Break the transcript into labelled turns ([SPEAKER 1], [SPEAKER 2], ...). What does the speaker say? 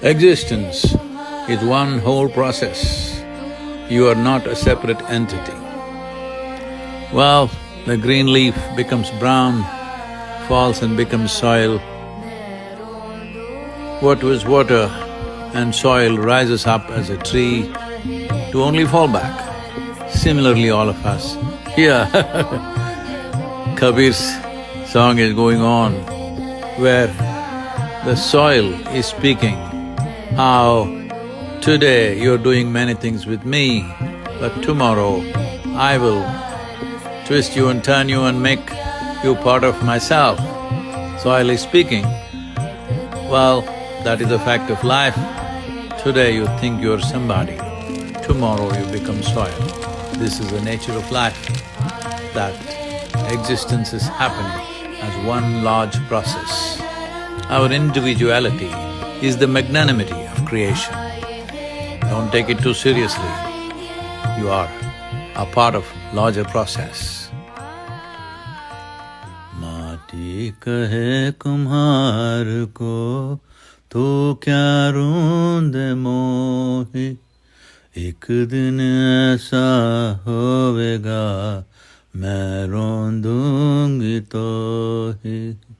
[SPEAKER 1] Existence is one whole process. You are not a separate entity. Well, the green leaf becomes brown, falls and becomes soil. What was water and soil rises up as a tree to only fall back. Similarly, all of us. Here, Kabir's song is going on, where the soil is speaking how today you're doing many things with me, but tomorrow I will twist you and turn you and make you part of myself. Soil is speaking. Well, that is a fact of life. Today you think you're somebody, tomorrow you become soil. This is the nature of life, that existence is happening as one large process. Our individuality is the magnanimity of creation. Don't take it too seriously. You are a part of larger process. माटी कहे कुम्हार को तू क्या रूंदे मोही, एक दिन ऐसा होवेगा मैं रोंदूंगी तो ही।